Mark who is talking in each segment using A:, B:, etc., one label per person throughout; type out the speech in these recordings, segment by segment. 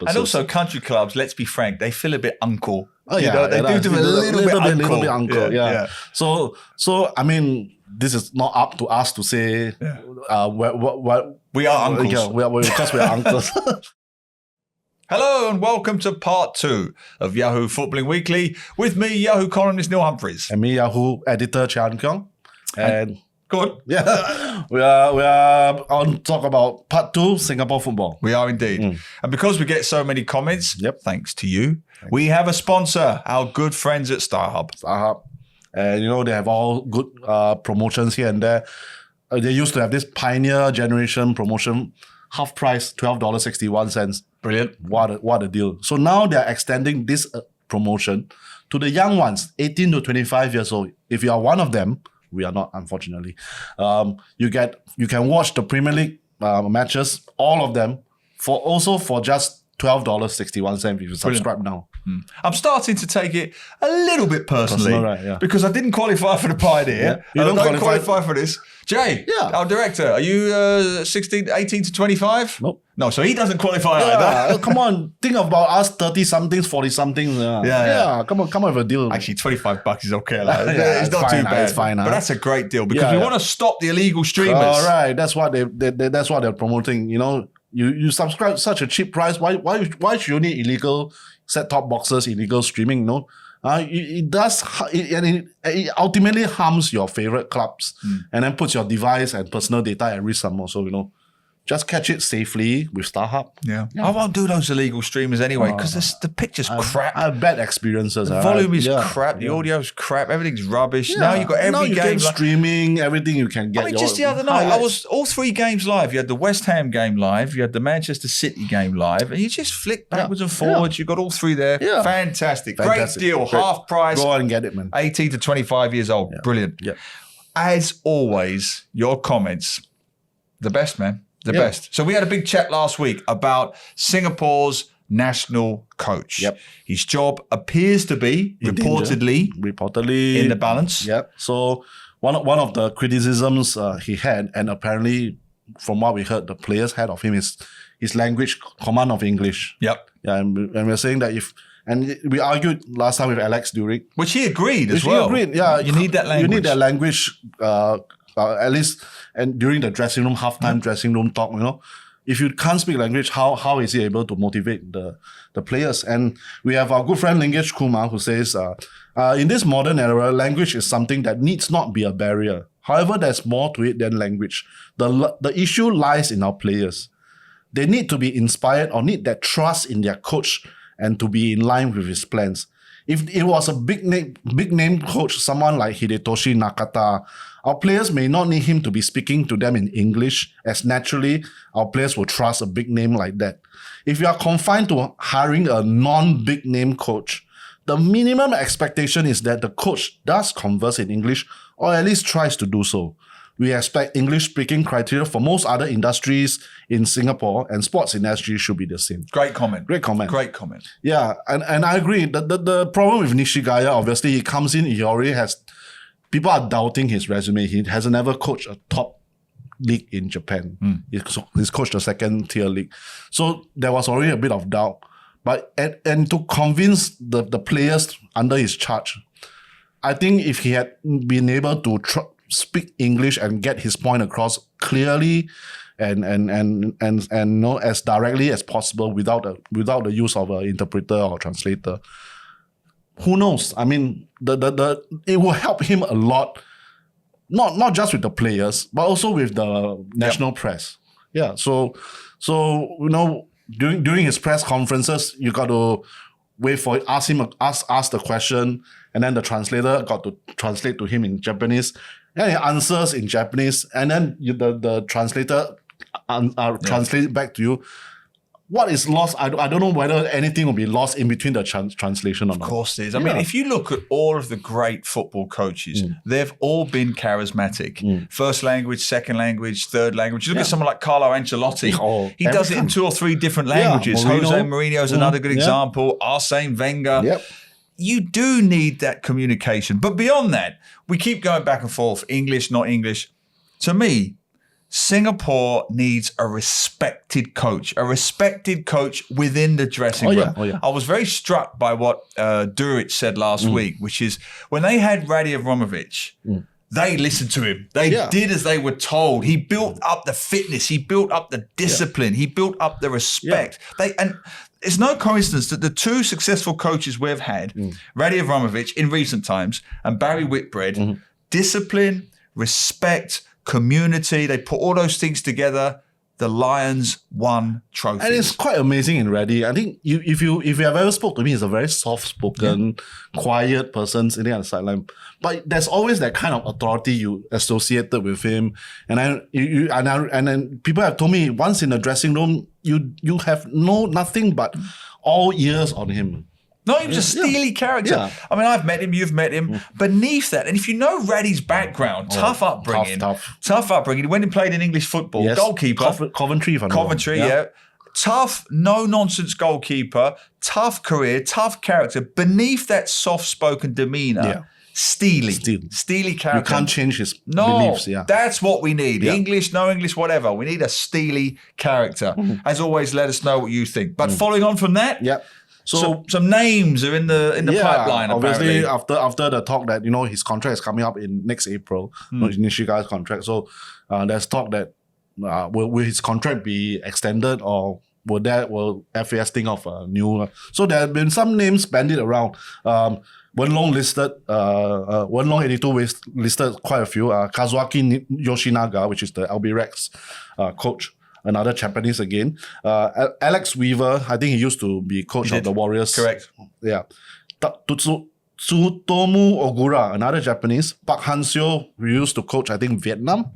A: And also country clubs, let's be frank, they feel a bit uncle.
B: Oh, yeah.
A: They do a little bit uncle.
B: Yeah. So I mean, this is not up to us to say what
A: we are uncles.
B: Yeah, because we are uncles.
A: Hello and welcome to part 2 of Yahoo Footballing Weekly with me, Yahoo columnist Neil Humphreys.
B: And me, Yahoo editor Keong. And
A: go on.
B: Yeah, we are on talk about part 2, Singapore football.
A: We are indeed. And because we get so many comments, thanks to you, we have a sponsor, our good friends at StarHub.
B: And you know, they have all good promotions here and there. They used to have this Pioneer Generation promotion, half price, $12.61.
A: Brilliant.
B: What a deal. So now they are extending this promotion to the young ones, 18 to 25 years old. If you are one of them, we are not, unfortunately. You can watch the Premier League matches, all of them, for just $12.61 if you subscribe now.
A: I'm starting to take it a little bit personally,
B: right,
A: because I didn't qualify for the Pioneer.
B: You don't
A: qualify for this. Jay, our director, are you 18 to 25?
B: Nope.
A: No, so he doesn't qualify either.
B: Come on, think about us 30-somethings, 40-somethings. Come on with a deal.
A: Actually, $25 is okay. It's not too bad.
B: It's fine.
A: But that's a great deal because we want to stop the illegal streamers.
B: All right, that's what they're promoting. You know, you subscribe such a cheap price. Why should you need illegal set-top boxes, illegal streaming? No. It ultimately harms your favorite clubs and then puts your device and personal data at risk some more. So, you know, just catch it safely with StarHub.
A: Yeah. I won't do those illegal streamers anyway because the picture's crap.
B: I have bad experiences.
A: The volume is crap. The audio's crap. Everything's rubbish. Now you've got every game
B: streaming, everything you can get.
A: I mean, just the other night, I was all 3 games live. You had the West Ham game live. You had the Manchester City game live. And you just flick backwards and forwards. You got all 3 there.
B: Yeah.
A: Fantastic. Great deal. Great. Half price.
B: Go on and get it, man.
A: 18 to 25 years old.
B: Yeah.
A: Brilliant.
B: Yeah.
A: As always, your comments, the best, man. The best. So we had a big chat last week about Singapore's national coach.
B: Yep.
A: His job appears to be reportedly in the balance.
B: Yep. So one of the criticisms he had, and apparently from what we heard, the players had of him is his language command of English.
A: Yep.
B: Yeah, and we're saying that we argued last time with Alex Durick,
A: which he agreed as well.
B: He agreed. Yeah,
A: you need that language.
B: You need that language. At least, and during the dressing room, halftime dressing room talk, you know, if you can't speak language, how is he able to motivate the players? And we have our good friend Lingesh Kumar who says, in this modern era, language is something that needs not be a barrier. However, there's more to it than language. The issue lies in our players. They need to be inspired or need that trust in their coach and to be in line with his plans. If it was a big name coach, someone like Hidetoshi Nakata, our players may not need him to be speaking to them in English, as naturally our players will trust a big name like that. If you are confined to hiring a non-big name coach, the minimum expectation is that the coach does converse in English or at least tries to do so. We expect English-speaking criteria for most other industries in Singapore, and sports industry should be the same.
A: Great comment.
B: Yeah, and I agree. The problem with Nishigaya, obviously, he comes in, he already has... People are doubting his resume. He has never coached a top league in Japan. He's coached a second-tier league. So there was already a bit of doubt. But and to convince the players under his charge, I think if he had been able to speak English and get his point across clearly and know as directly as possible without the use of an interpreter or translator, who knows? I mean, it will help him a lot, not just with the players, but also with the national press. Yeah. So you know, during his press conferences, you got to wait for it, ask the question, and then the translator got to translate to him in Japanese. And he answers in Japanese, and then the translator translate it back to you. What is lost? I don't know whether anything will be lost in between the translation or not.
A: Of course there is. I mean, if you look at all of the great football coaches, they've all been charismatic. First language, second language, third language. You look at someone like Carlo Ancelotti. He does it in 2 or 3 different languages. Jose Mourinho is another good example. Arsene Wenger.
B: Yep.
A: You do need that communication. But beyond that, we keep going back and forth. English, not English. To me, Singapore needs a respected coach within the dressing room. I was very struck by what Duric said last week, which is when they had Radi Avramovic, they listened to him. They did as they were told. He built up the fitness. He built up the discipline. He built up the respect. And it's no coincidence that the two successful coaches we've had, Radi Avramovic in recent times and Barry Whitbread, discipline, respect, community, they put all those things together. The Lions won trophies.
B: And it's quite amazing in Reddy. I think if you have ever spoke to me, he's a very soft-spoken, quiet person sitting on the sideline. But there's always that kind of authority you associated with him. And then people have told me once in the dressing room, you have nothing but all ears on him.
A: Not even just steely character.
B: Yeah.
A: I mean, I've met him, you've met him. Beneath that, and if you know Raddy's background, tough upbringing. Tough upbringing. He went and played in English football. Yes. Goalkeeper.
B: Coventry,
A: yeah. Tough, no-nonsense goalkeeper. Tough career, tough character. Beneath that soft-spoken demeanour, steely character.
B: You can't change his beliefs.
A: That's what we need. English, no English, whatever. We need a steely character. As always, let us know what you think. But following on from that... So some names are in the pipeline.
B: Obviously,
A: apparently.
B: after the talk that his contract is coming up in next April, Nishigai's contract. So there's talk that will his contract be extended or will FAS think of a new? So there have been some names bandied around. Wenlong listed, Wenlong 82 listed quite a few. Kazuaki Yoshinaga, which is the LB Rex coach. Another Japanese again. Alex Weaver, I think he used to be coach of the Warriors.
A: Correct.
B: Yeah. Tsutomu Ogura, another Japanese. Park Han-seo, who used to coach, I think, Vietnam.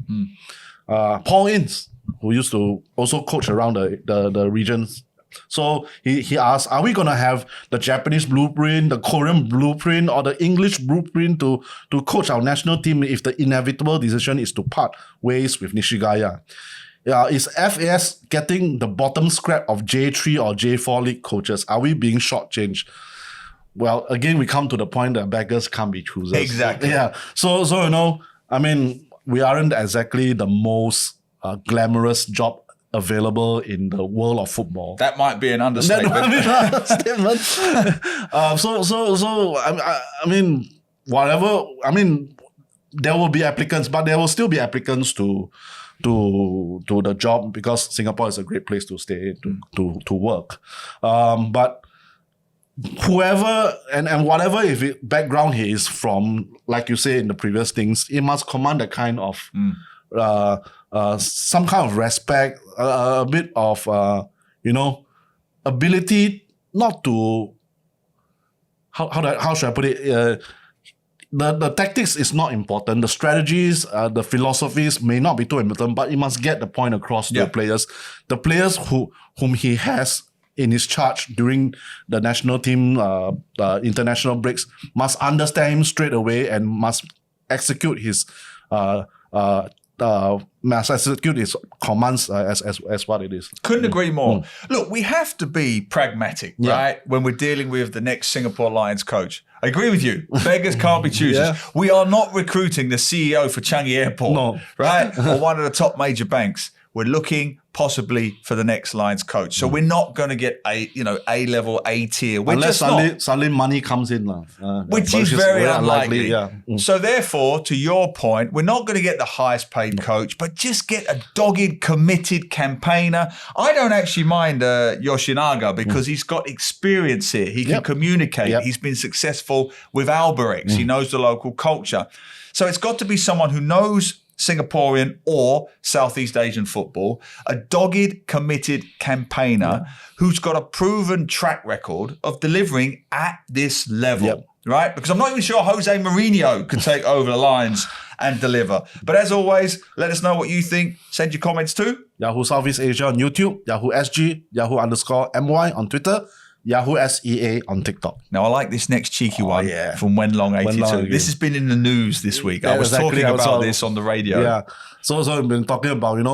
B: Paul Ince, who used to also coach around the regions. So he asked, are we going to have the Japanese blueprint, the Korean blueprint, or the English blueprint to coach our national team if the inevitable decision is to part ways with Nishigaya? Is FAS getting the bottom scrap of J3 or J4 league coaches? Are we being shortchanged? Well, again, we come to the point that beggars can't be choosers.
A: Exactly.
B: Yeah. So I mean, we aren't exactly the most glamorous job available in the world of football.
A: That might be an understatement.
B: I mean, whatever. I mean, there will be applicants, but there will still be applicants to the job because Singapore is a great place to stay, to work. But whoever and whatever background he is from, like you say in the previous things, he must command a kind of some kind of respect, a bit of ability not to how should I put it? The tactics is not important. The strategies, the philosophies may not be too important, but he must get the point across to the players. The players whom he has in his charge during the national team international breaks must understand him straight away and must execute his commands as what it is.
A: Couldn't agree more. Look, we have to be pragmatic, right? When we're dealing with the next Singapore Lions coach. I agree with you. Beggars can't be choosers. We are not recruiting the CEO for Changi Airport, right? Or one of the top major banks. We're looking possibly for the next Lions coach. So we're not going to get A level, A tier.
B: Unless suddenly money comes in.
A: Which is very unlikely. So therefore, to your point, we're not going to get the highest paid coach, but just get a dogged, committed campaigner. I don't actually mind Yoshinaga because he's got experience here. He can communicate. He's been successful with Alberex. He knows the local culture. So it's got to be someone who knows Singaporean or Southeast Asian football, a dogged, committed campaigner who's got a proven track record of delivering at this level, right? Because I'm not even sure Jose Mourinho could take over the Lions and deliver. But as always, let us know what you think. Send your comments to
B: Yahoo Southeast Asia on YouTube, Yahoo SG, Yahoo_MY on Twitter, Yahoo SEA on TikTok.
A: Now, I like this next cheeky one from Wenlong82. This has been in the news this week. I was talking about this on the radio.
B: Yeah. So I've been talking about,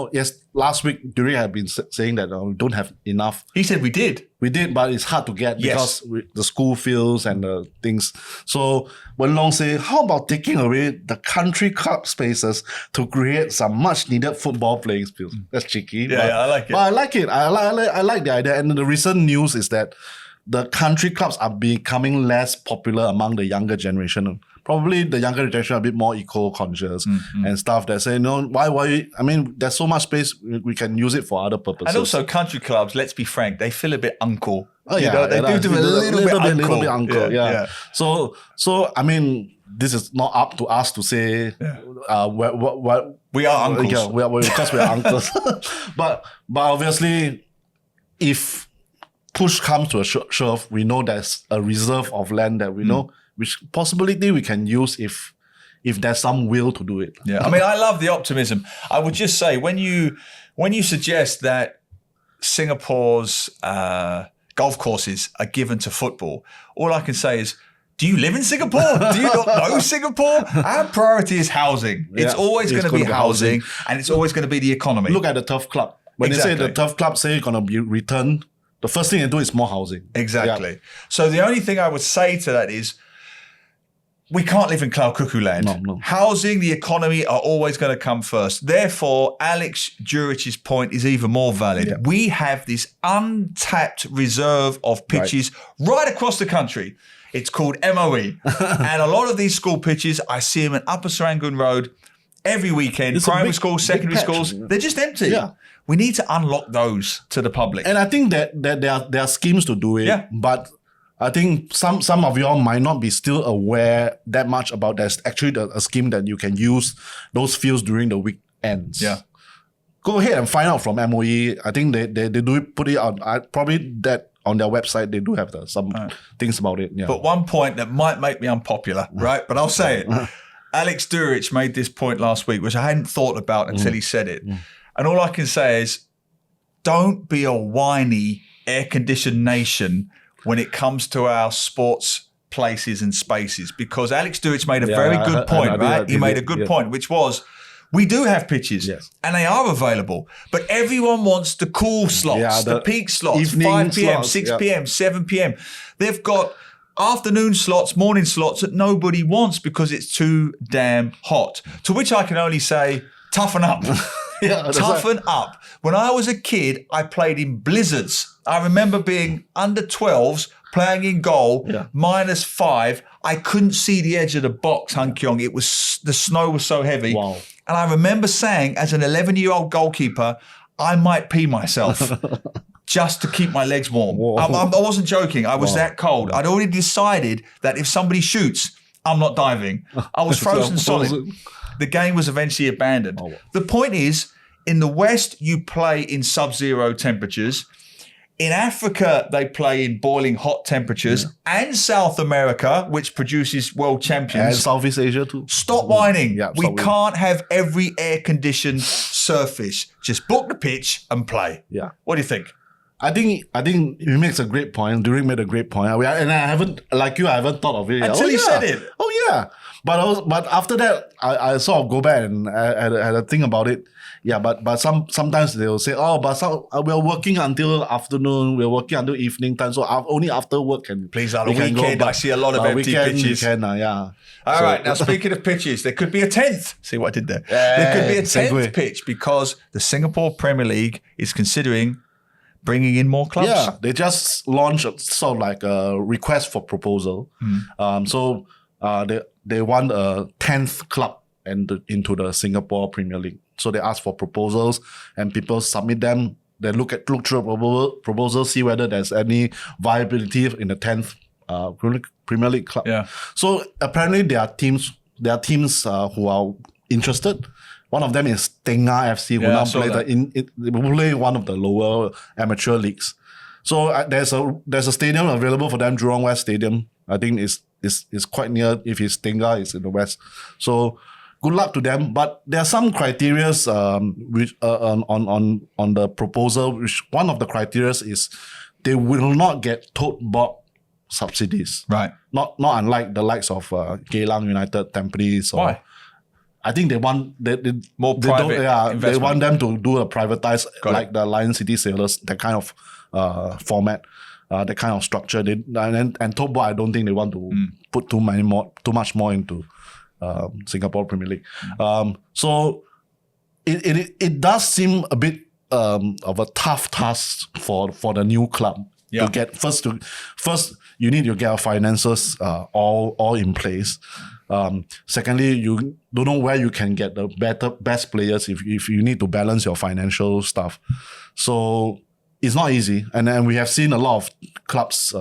B: last week, During had been saying that we don't have enough.
A: He said we did.
B: We did, but it's hard to get because the school fields and the things. So Wen Long say, how about taking away the country club spaces to create some much needed football playing fields? That's cheeky.
A: I like it.
B: But I like it. I like the idea. And the recent news is that the country clubs are becoming less popular among the younger generation. Probably the younger generation are a bit more eco-conscious and stuff that say, no, why? I mean, there's so much space, we can use it for other purposes.
A: And also country clubs, let's be frank, they feel a bit uncle.
B: Oh, yeah.
A: They do a little bit uncle.
B: Yeah. So, I mean, this is not up to us to say what
A: we are uncles.
B: Because we are uncles. But obviously, if push comes to a shove, we know there's a reserve of land that we know, which possibility we can use if there's some will to do it.
A: Yeah, I mean, I love the optimism. I would just say when you suggest that Singapore's golf courses are given to football, all I can say is, do you live in Singapore? Do you not know Singapore? Our priority is housing. It's always going to be housing, and it's always going to be the economy.
B: Look at the turf club. When they say the turf club say it's going to be returned, the first thing they do is more housing.
A: Exactly. Yeah. So the only thing I would say to that is, we can't live in cloud cuckoo land.
B: No.
A: Housing, the economy are always going to come first. Therefore, Alex Durich's point is even more valid. Yeah. We have this untapped reserve of pitches right across the country. It's called MOE. And a lot of these school pitches, I see them in Upper Serangoon Road every weekend. It's primary schools, secondary schools, they're just empty.
B: Yeah.
A: We need to unlock those to the public.
B: And I think that there are schemes to do it, but I think some of y'all might not be still aware that much about there's actually a scheme that you can use those fields during the weekends.
A: Yeah.
B: Go ahead and find out from MOE. I think they do put it on, probably that on their website, they do have some things about it. Yeah.
A: But one point that might make me unpopular, right? But I'll say it. Alex Durich made this point last week, which I hadn't thought about until he said it. And all I can say is, don't be a whiny air-conditioned nation when it comes to our sports places and spaces, because Alex Durich made a very good point, right? He made a good point, which was, we do have pitches and they are available, but everyone wants the cool slots, the peak slots, 5 p.m., 6 p.m., 7 p.m. They've got afternoon slots, morning slots that nobody wants because it's too damn hot. To which I can only say, toughen up. Toughen up. When I was a kid, I played in blizzards. I remember being under 12s, playing in goal, -5. I couldn't see the edge of the box, Keong. It was, the snow was so heavy.
B: Wow.
A: And I remember saying, as an 11-year-old goalkeeper, I might pee myself just to keep my legs warm. I wasn't joking. I was that cold. I'd already decided that if somebody shoots, I'm not diving. I was frozen solid. The game was eventually abandoned. The point is, in the West, you play in sub-zero temperatures. In Africa, they play in boiling hot temperatures. And South America, which produces world champions.
B: And Southeast Asia too.
A: Stop whining. We can't have every air-conditioned surface. Just book the pitch and play.
B: Yeah.
A: What do you think?
B: I think he makes a great point. During made a great point. And I haven't, like you, I haven't thought of it.
A: Until he said it.
B: Oh yeah. But after that, I sort of go back and I had a think about it. Yeah, but sometimes they'll say, we're working until afternoon, we're working until evening time, so only after work can
A: please on a weekend. I see a lot of empty pitches.
B: All
A: right, now speaking of pitches, there could be a 10th. See what I did there? There could be a 10th pitch because the Singapore Premier League is considering bringing in more clubs.
B: Yeah, they just launched sort of like a request for proposal. So they want a 10th club into the Singapore Premier League. So they ask for proposals and people submit them. They look through proposals, see whether there's any viability in the 10th Premier League club.
A: Yeah.
B: So apparently there are teams who are interested. One of them is Tengah FC, who now play one of the lower amateur leagues. So there's a stadium available for them, Jurong West Stadium. I think is quite near. If it's Tengah, it's in the west. So good luck to them. But there are some criteria which on the proposal. Which one of the criteria is they will not get Tote Board subsidies.
A: Right.
B: Not unlike the likes of Keong United, Tampines.
A: Why?
B: I think they want
A: more private investment.
B: They want them to do a privatized like the Lion City Sailors, that kind of format. that kind of structure. And Tote Board, I don't think they want to put too much more into Singapore Premier League. So it does seem a bit of a tough task for the new club to get first. You need to get our finances all in place. Secondly, you don't know where you can get the best players if you need to balance your financial stuff. So it's not easy, and then we have seen a lot of clubs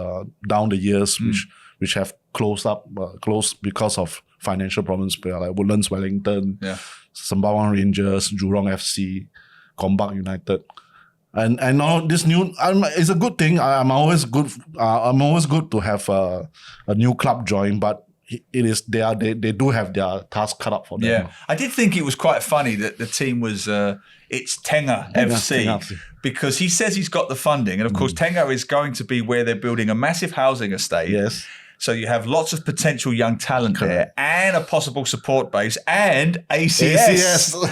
B: down the years which have closed because of financial problems, like Woodlands, Wellington, Sembawang Rangers, Jurong FC, Gombak United, and now this new. It's a good thing. I'm always good to have a new club join, but they do have their task cut up for them.
A: Yeah, I did think it was quite funny that the team was it's Tenga FC because he says he's got the funding, and of course Tenga is going to be where they're building a massive housing estate.
B: Yes.
A: So you have lots of potential young talent there and a possible support base and ACS.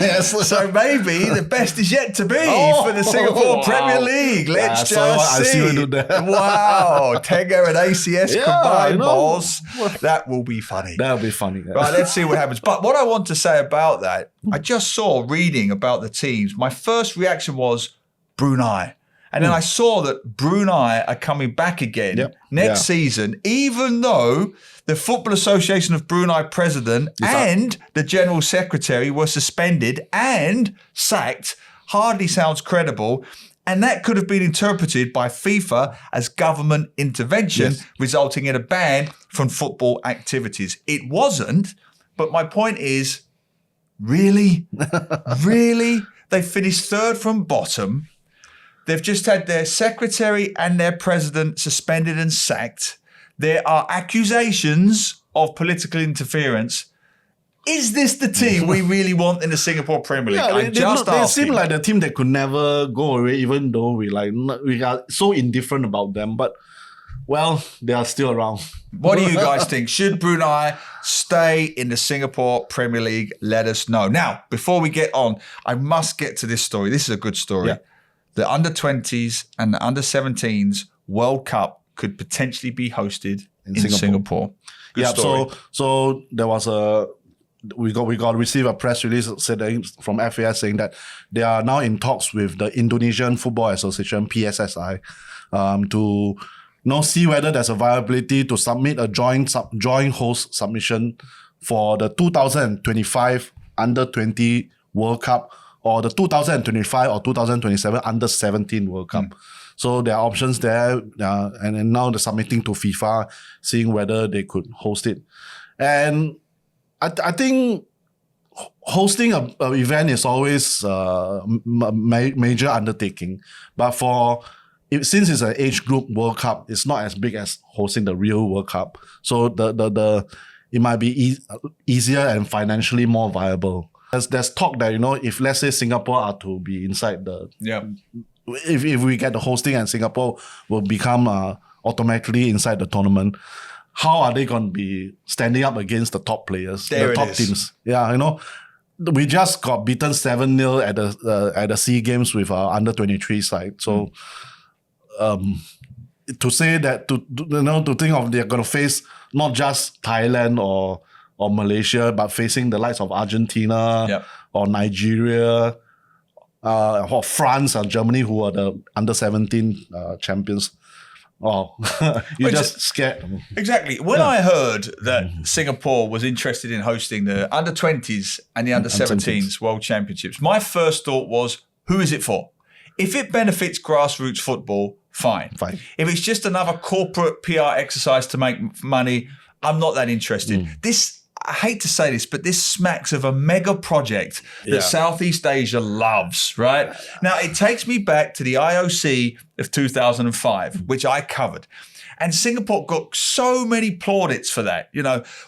B: Yes.
A: So maybe the best is yet to be for the Singapore Premier League. Let's just see. Wow. Tenga and ACS combined, balls. That will be funny.
B: That'll be funny. Yeah.
A: Right, let's see what happens. But what I want to say about that, I just saw reading about the teams. My first reaction was Brunei. And then I saw that Brunei are coming back again next season, even though the Football Association of Brunei president and the general secretary were suspended and sacked. Hardly sounds credible. And that could have been interpreted by FIFA as government intervention, resulting in a ban from football activities. It wasn't, but my point is, really? Really? They finished third from bottom. They've just had their secretary and their president suspended and sacked. There are accusations of political interference. Is this the team we really want in the Singapore Premier League?
B: They seem like the team that could never go away, even though we are so indifferent about them. But, well, they are still around.
A: What do you guys think? Should Brunei stay in the Singapore Premier League? Let us know. Now, before we get on, I must get to this story. This is a good story. Yeah. The under-20s and the under-17s World Cup could potentially be hosted in Singapore.
B: Yeah, so there was we got received a press release from FAS saying that they are now in talks with the Indonesian Football Association, PSSI, to see whether there's a viability to submit a joint host submission for the 2025 under-20 World Cup or the 2025 or 2027 under-17 World Cup. So there are options there, and now they're submitting to FIFA, seeing whether they could host it. And I think hosting an event is always a major undertaking. But since it's an age group World Cup, it's not as big as hosting the real World Cup. So it might be easier and financially more viable. There's talk that, if let's say Singapore are to be inside if we get the hosting and Singapore will become automatically inside the tournament, how are they going to be standing up against the top players, the top teams? Yeah, we just got beaten 7-0 at the SEA Games with our under-23 side. So to say that, to think of they're going to face not just Thailand or Malaysia, but facing the likes of Argentina or Nigeria or France and Germany, who are the under-17 champions. Oh, you're just scared.
A: Exactly. When I heard that Singapore was interested in hosting the under-20s and the under-17s World Championships, my first thought was, who is it for? If it benefits grassroots football, fine. If it's just another corporate PR exercise to make money, I'm not that interested. I hate to say this, but this smacks of a mega project that Southeast Asia loves, right? Now, it takes me back to the IOC of 2005, which I covered. And Singapore got so many plaudits for that.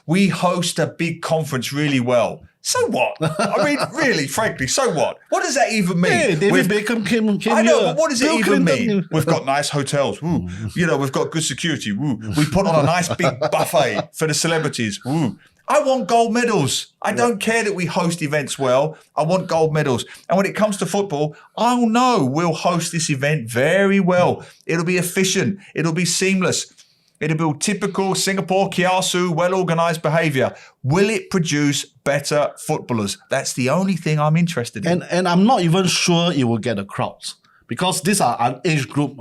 A: We host a big conference really well. So what? I mean, really, frankly, so what? What does that even mean?
B: Hey, David Beckham came
A: I know,
B: here.
A: but what does it even mean? We've got nice hotels. Woo. We've got good security. Woo. We put on a nice big buffet for the celebrities. Woo. I want gold medals. I don't care that we host events well. I want gold medals. And when it comes to football, I'll know we'll host this event very well. It'll be efficient. It'll be seamless. It'll be typical Singapore, kiasu, well-organised behaviour. Will it produce better footballers? That's the only thing I'm interested in.
B: And I'm not even sure it will get the crowds. Because these are an age group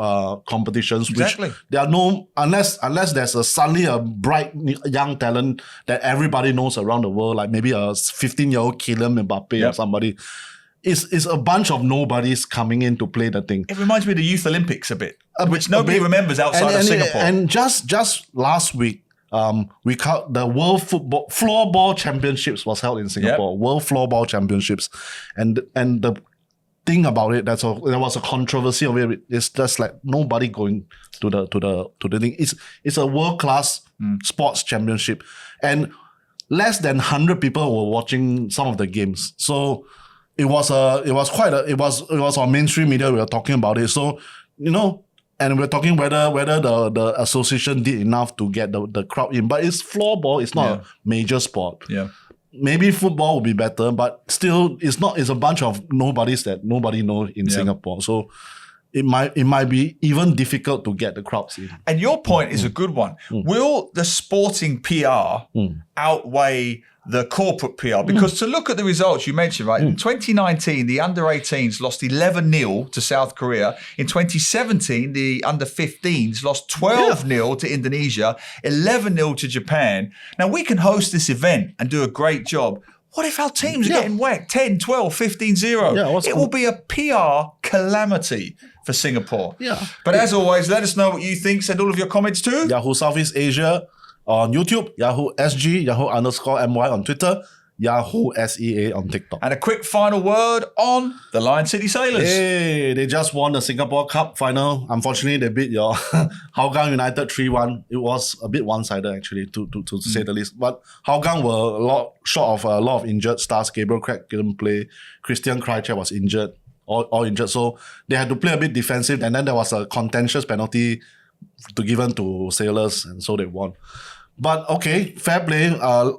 B: competitions,
A: Exactly.
B: which there are no, unless there's suddenly a bright young talent that everybody knows around the world, like maybe a 15-year-old Kylian Mbappe or somebody. It's a bunch of nobodies coming in to play the thing.
A: It reminds me of the Youth Olympics a bit, which nobody remembers outside of Singapore.
B: And just last week, the World Football Floorball Championships was held in Singapore. World Floorball Championships, and the thing about it, there was a controversy of it. It's just like nobody going to the thing. It's a world class sports championship, and less than 100 people were watching some of the games. So it was on mainstream media. We were talking about it. So and we're talking whether the association did enough to get the crowd in. But it's floorball. It's not a major sport.
A: Yeah.
B: Maybe football would be better, but still, it's a bunch of nobodies that nobody knows in Singapore. So it might be even difficult to get the crowds in.
A: And your point is a good one. Will the sporting PR outweigh the corporate PR? Because to look at the results you mentioned, right? In 2019, the under-18s lost 11-0 to South Korea. In 2017, the under-15s lost 12-0 to Indonesia, 11-0 to Japan. Now, we can host this event and do a great job. What if our teams are getting whacked 10, 12, 15-0? It will be a PR calamity for Singapore.
B: Yeah.
A: But as always, let us know what you think. Send all of your comments to
B: Yahoo Southeast Asia on YouTube, Yahoo SG, Yahoo_MY on Twitter, Yahoo SEA on TikTok.
A: And a quick final word on the Lion City Sailors.
B: Hey, they just won the Singapore Cup final. Unfortunately, they beat your Hougang United 3-1. It was a bit one-sided, actually, to say the least. But Hougang were a lot short of a lot of injured stars. Gabriel Craig couldn't play. Christian Krycher was injured, all injured. So they had to play a bit defensive. And then there was a contentious penalty given to Sailors, and so they won. But okay, fair play.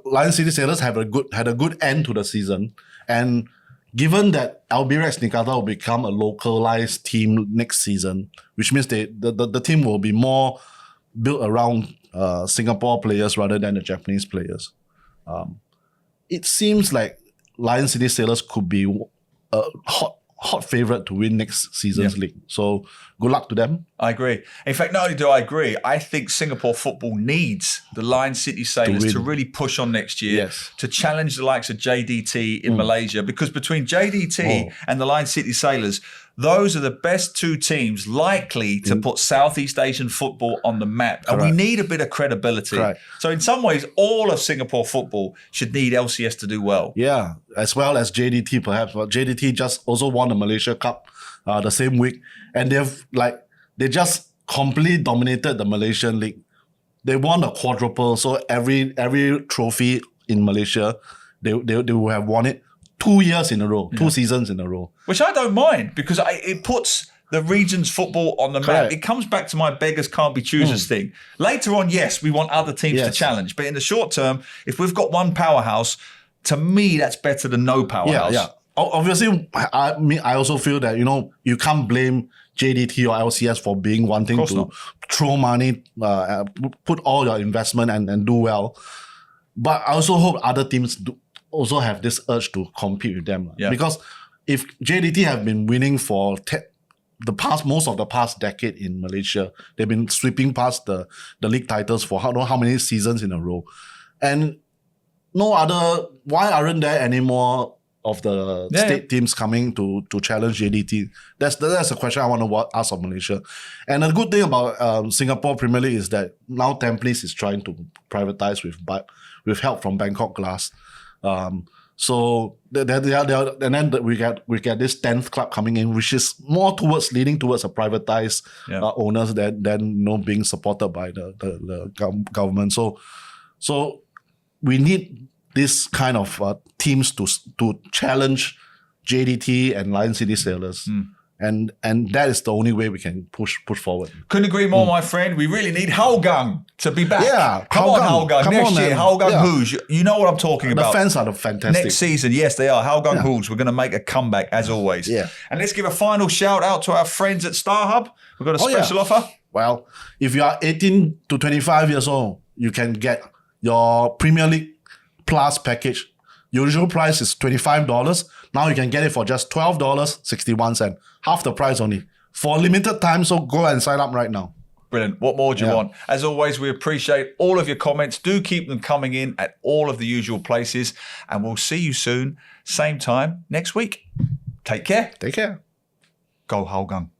B: Lion City Sailors had a good end to the season, and given that Albirex Niigata will become a localized team next season, which means the team will be more built around Singapore players rather than the Japanese players. It seems like Lion City Sailors could be a hot favorite to win next season's league. So good luck to them.
A: I agree. In fact, not only do I agree, I think Singapore football needs the Lion City Sailors to really push on next year, to challenge the likes of JDT in Malaysia, because between JDT and the Lion City Sailors, those are the best two teams likely to put Southeast Asian football on the map. And we need a bit of credibility.
B: Correct.
A: So in some ways, all of Singapore football should need LCS to do well.
B: Yeah, as well as JDT perhaps. But JDT just also won the Malaysia Cup the same week. And they just completely dominated the Malaysian league. They won a quadruple. So every trophy in Malaysia, they will have won it 2 years in a row, 2 seasons in a row.
A: Which I don't mind, because it puts the region's football on the map.
B: Correct.
A: It comes back to my beggars can't be choosers thing. Later on, yes, we want other teams to challenge. But in the short term, if we've got one powerhouse, to me, that's better than no powerhouse.
B: Yeah. Obviously, I also feel that, you can't blame JDT or LCS for wanting to throw money, put all your investment and do well. But I also hope other teams also have this urge to compete with them. Yeah. Because if JDT have been winning for most of the past decade in Malaysia, they've been sweeping past the league titles for how many seasons in a row. And why aren't there any more of the state teams coming to challenge JDT? That's a question I want to ask of Malaysia. And the good thing about Singapore Premier League is that now Tampines is trying to privatize with help from Bangkok Glass. So and then we get this 10th club coming in, which is more leaning towards a privatized owners than being supported by the government. So we need this kind of teams to challenge JDT and Lion City Sailors. And that is the only way we can push forward.
A: Couldn't agree more, my friend. We really need Hougang to be back.
B: Yeah,
A: come on, Hougang.
B: Come
A: Next
B: on,
A: year,
B: man.
A: Hougang
B: Yeah.
A: Hooge. You know what I'm talking about.
B: The fans are fantastic.
A: Next season, yes, they are. Hougang Hooge. We're going to make a comeback as always.
B: Yeah.
A: And let's give a final shout out to our friends at StarHub. We've got a special offer.
B: Well, if you are 18 to 25 years old, you can get your Premier League Plus package. Usual price is $25. Now you can get it for just $12.61. Half the price only. For a limited time, so go and sign up right now.
A: Brilliant. What more do you want? As always, we appreciate all of your comments. Do keep them coming in at all of the usual places. And we'll see you soon, same time next week. Take care.
B: Take care.
A: Go Hougang.